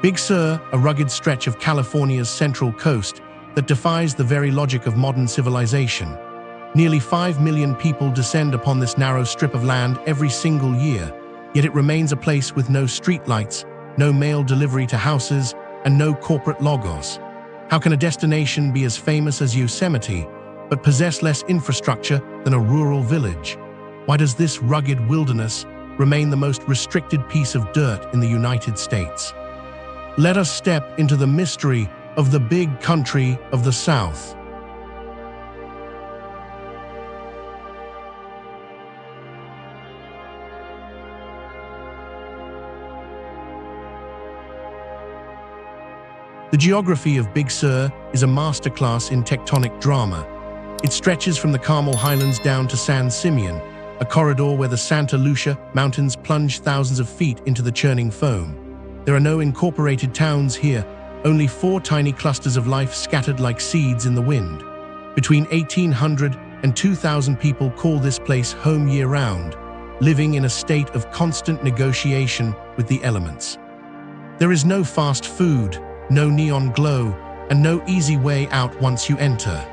Big Sur, a rugged stretch of California's central coast that defies the very logic of modern civilization. Nearly 5 million people descend upon this narrow strip of land every single year, yet it remains a place with no streetlights, no mail delivery to houses, and no corporate logos. How can a destination be as famous as Yosemite, but possess less infrastructure than a rural village? Why does this rugged wilderness remain the most restricted piece of dirt in the United States? Let us step into the mystery of the big country of the South. The geography of Big Sur is a masterclass in tectonic drama. It stretches from the Carmel Highlands down to San Simeon, a corridor where the Santa Lucia Mountains plunge thousands of feet into the churning foam. There are no incorporated towns here, only 4 tiny clusters of life scattered like seeds in the wind. Between 1,800 and 2,000 people call this place home year-round, living in a state of constant negotiation with the elements. There is no fast food, no neon glow, and no easy way out once you enter.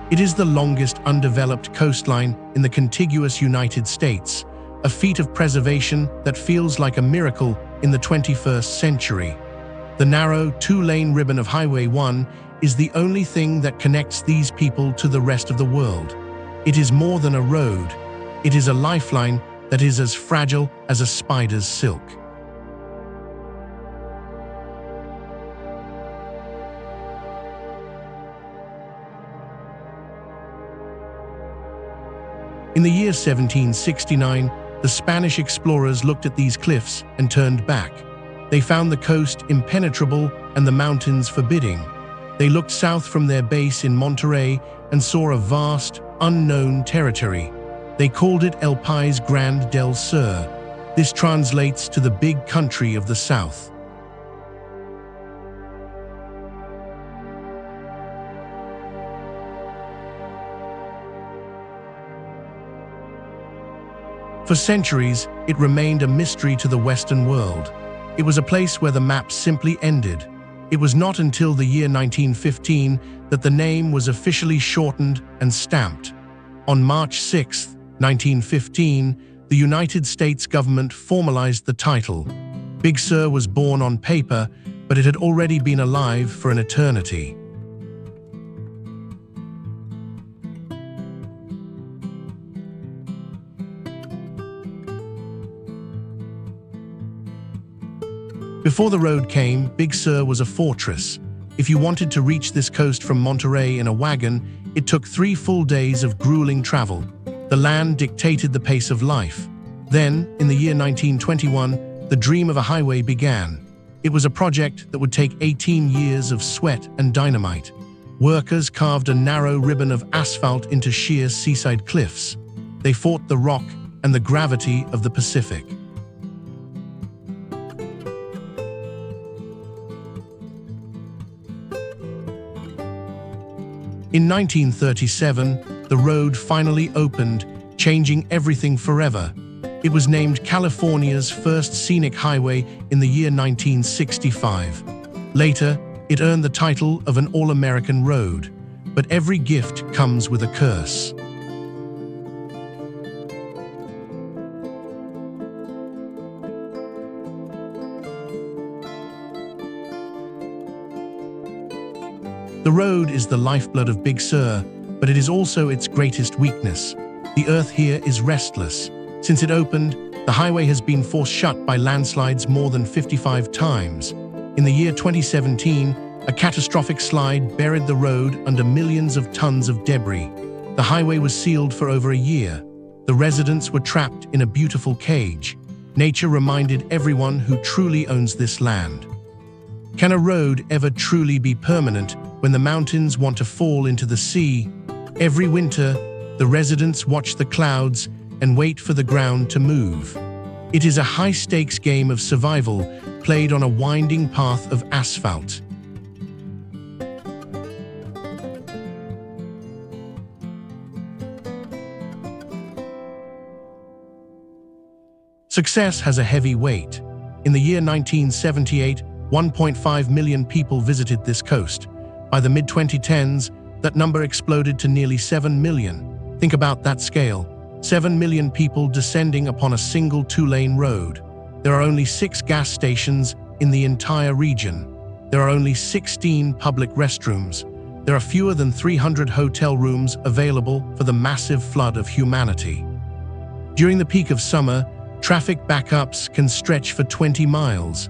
It is the longest undeveloped coastline in the contiguous United States, a feat of preservation that feels like a miracle in the 21st century. The narrow 2-lane ribbon of Highway 1 is the only thing that connects these people to the rest of the world. It is more than a road. It is a lifeline that is as fragile as a spider's silk. In the year 1769, the Spanish explorers looked at these cliffs and turned back. They found the coast impenetrable and the mountains forbidding. They looked south from their base in Monterey and saw a vast, unknown territory. They called it El País Grande del Sur. This translates to the big country of the South. For centuries, it remained a mystery to the Western world. It was a place where the maps simply ended. It was not until the year 1915 that the name was officially shortened and stamped. On March 6, 1915, the United States government formalized the title. Big Sur was born on paper, but it had already been alive for an eternity. Before the road came, Big Sur was a fortress. If you wanted to reach this coast from Monterey in a wagon, it took 3 full days of grueling travel. The land dictated the pace of life. Then, in the year 1921, the dream of a highway began. It was a project that would take 18 years of sweat and dynamite. Workers carved a narrow ribbon of asphalt into sheer seaside cliffs. They fought the rock and the gravity of the Pacific. In 1937, the road finally opened, changing everything forever. It was named California's first scenic highway in the year 1965. Later, it earned the title of an all-American road. But every gift comes with a curse. The road is the lifeblood of Big Sur, but it is also its greatest weakness. The earth here is restless. Since it opened, the highway has been forced shut by landslides more than 55 times. In the year 2017, a catastrophic slide buried the road under millions of tons of debris. The highway was sealed for over a year. The residents were trapped in a beautiful cage. Nature reminded everyone who truly owns this land. Can a road ever truly be permanent when the mountains want to fall into the sea? Every winter, the residents watch the clouds and wait for the ground to move. It is a high-stakes game of survival played on a winding path of asphalt. Success has a heavy weight. In the year 1978, 1.5 million people visited this coast. By the mid-2010s, that number exploded to nearly 7 million. Think about that scale. 7 million people descending upon a single two-lane road. There are only 6 gas stations in the entire region. There are only 16 public restrooms. There are fewer than 300 hotel rooms available for the massive flood of humanity. During the peak of summer, traffic backups can stretch for 20 miles.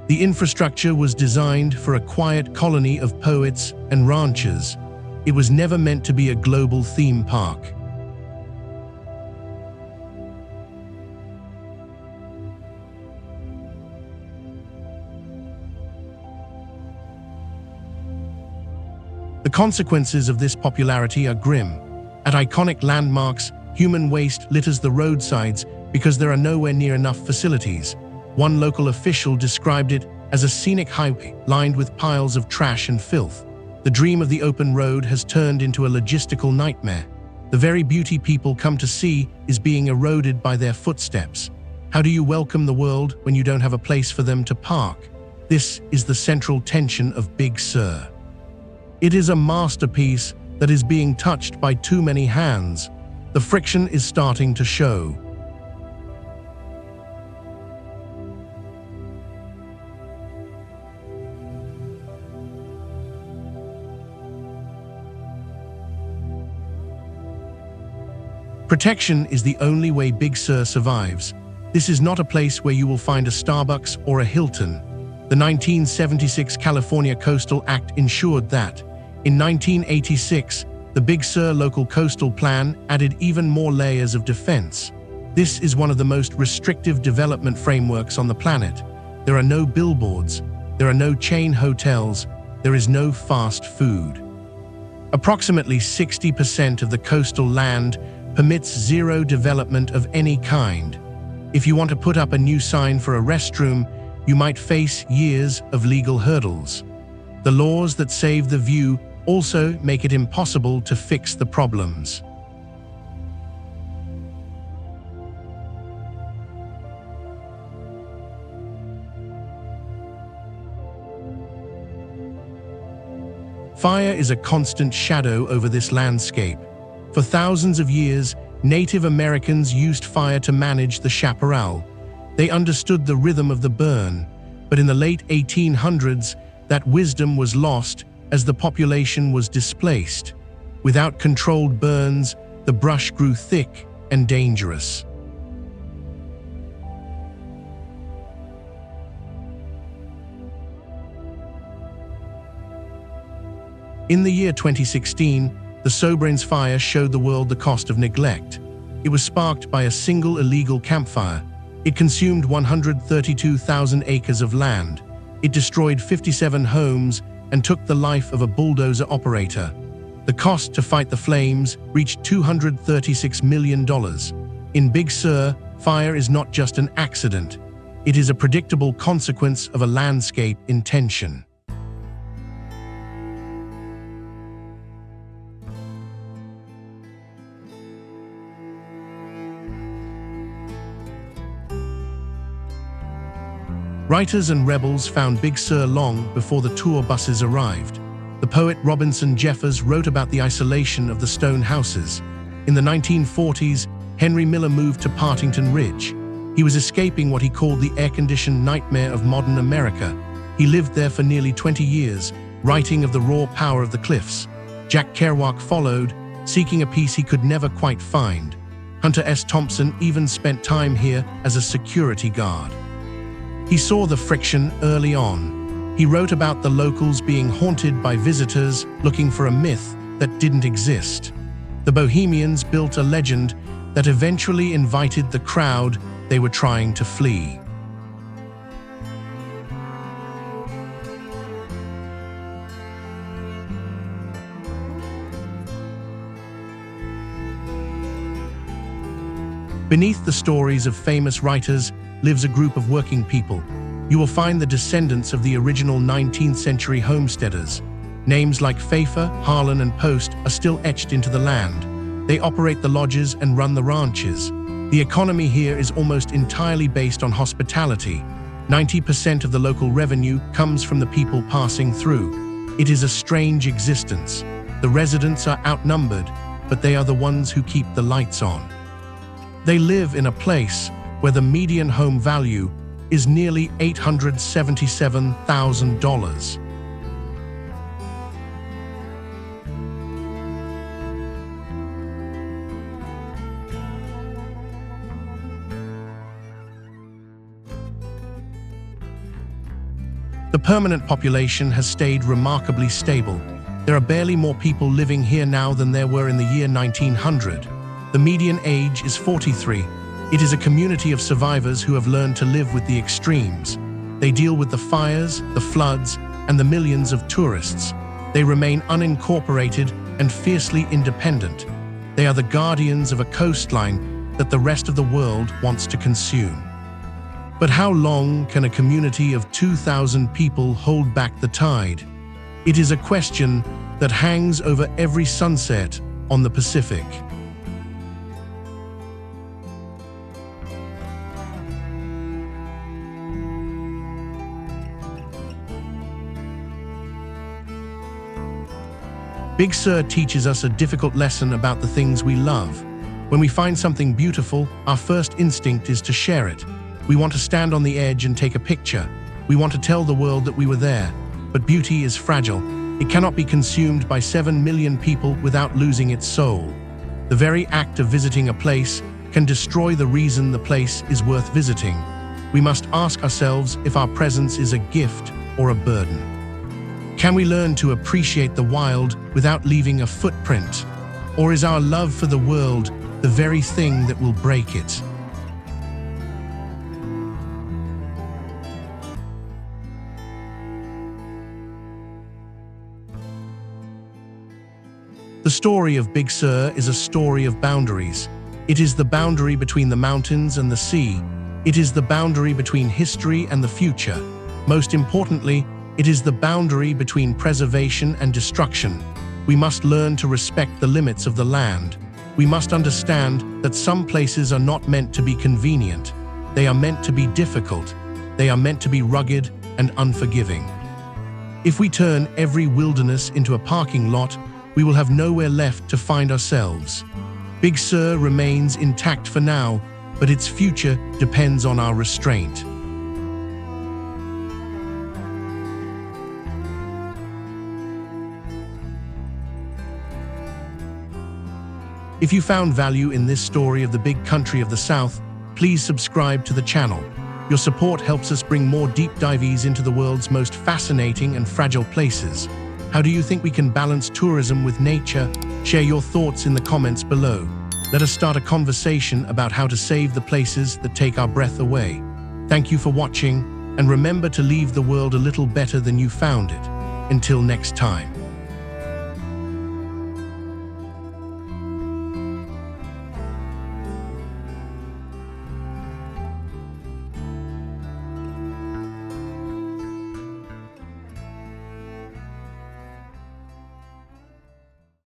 The infrastructure was designed for a quiet colony of poets and ranchers. It was never meant to be a global theme park. The consequences of this popularity are grim. At iconic landmarks, human waste litters the roadsides because there are nowhere near enough facilities. One local official described it as a scenic highway lined with piles of trash and filth. The dream of the open road has turned into a logistical nightmare. The very beauty people come to see is being eroded by their footsteps. How do you welcome the world when you don't have a place for them to park? This is the central tension of Big Sur. It is a masterpiece that is being touched by too many hands. The friction is starting to show. Protection is the only way Big Sur survives. This is not a place where you will find a Starbucks or a Hilton. The 1976 California Coastal Act ensured that. In 1986, the Big Sur Local Coastal Plan added even more layers of defense. This is one of the most restrictive development frameworks on the planet. There are no billboards, there are no chain hotels, there is no fast food. Approximately 60% of the coastal land permits zero development of any kind. If you want to put up a new sign for a restroom, you might face years of legal hurdles. The laws that save the view also make it impossible to fix the problems. Fire is a constant shadow over this landscape. For thousands of years, Native Americans used fire to manage the chaparral. They understood the rhythm of the burn, but in the late 1800s, that wisdom was lost as the population was displaced. Without controlled burns, the brush grew thick and dangerous. In the year 2016, the Sobrins fire showed the world the cost of neglect. It was sparked by a single illegal campfire. It consumed 132,000 acres of land. It destroyed 57 homes and took the life of a bulldozer operator. The cost to fight the flames reached $236 million. In Big Sur, fire is not just an accident. It is a predictable consequence of a landscape in tension. Writers and rebels found Big Sur long before the tour buses arrived. The poet Robinson Jeffers wrote about the isolation of the stone houses. In the 1940s, Henry Miller moved to Partington Ridge. He was escaping what he called the air-conditioned nightmare of modern America. He lived there for nearly 20 years, writing of the raw power of the cliffs. Jack Kerouac followed, seeking a peace he could never quite find. Hunter S. Thompson even spent time here as a security guard. He saw the friction early on. He wrote about the locals being haunted by visitors looking for a myth that didn't exist. The Bohemians built a legend that eventually invited the crowd they were trying to flee. Beneath the stories of famous writers lives a group of working people. You will find the descendants of the original 19th century homesteaders. Names like Pfeiffer, Harlan, and Post are still etched into the land. They operate the lodges and run the ranches. The economy here is almost entirely based on hospitality. 90% of the local revenue comes from the people passing through. It is a strange existence. The residents are outnumbered, but they are the ones who keep the lights on. They live in a place where the median home value is nearly $877,000. The permanent population has stayed remarkably stable. There are barely more people living here now than there were in the year 1900. The median age is 43. It is a community of survivors who have learned to live with the extremes. They deal with the fires, the floods, and the millions of tourists. They remain unincorporated and fiercely independent. They are the guardians of a coastline that the rest of the world wants to consume. But how long can a community of 2,000 people hold back the tide? It is a question that hangs over every sunset on the Pacific. Big Sur teaches us a difficult lesson about the things we love. When we find something beautiful, our first instinct is to share it. We want to stand on the edge and take a picture. We want to tell the world that we were there. But beauty is fragile. It cannot be consumed by 7 million people without losing its soul. The very act of visiting a place can destroy the reason the place is worth visiting. We must ask ourselves if our presence is a gift or a burden. Can we learn to appreciate the wild without leaving a footprint? Or is our love for the world the very thing that will break it? The story of Big Sur is a story of boundaries. It is the boundary between the mountains and the sea. It is the boundary between history and the future. Most importantly, it is the boundary between preservation and destruction. We must learn to respect the limits of the land. We must understand that some places are not meant to be convenient. They are meant to be difficult. They are meant to be rugged and unforgiving. If we turn every wilderness into a parking lot, we will have nowhere left to find ourselves. Big Sur remains intact for now, but its future depends on our restraint. If you found value in this story of the big country of the South, please subscribe to the channel. Your support helps us bring more deep dives into the world's most fascinating and fragile places. How do you think we can balance tourism with nature? Share your thoughts in the comments below. Let us start a conversation about how to save the places that take our breath away. Thank you for watching, and remember to leave the world a little better than you found it. Until next time.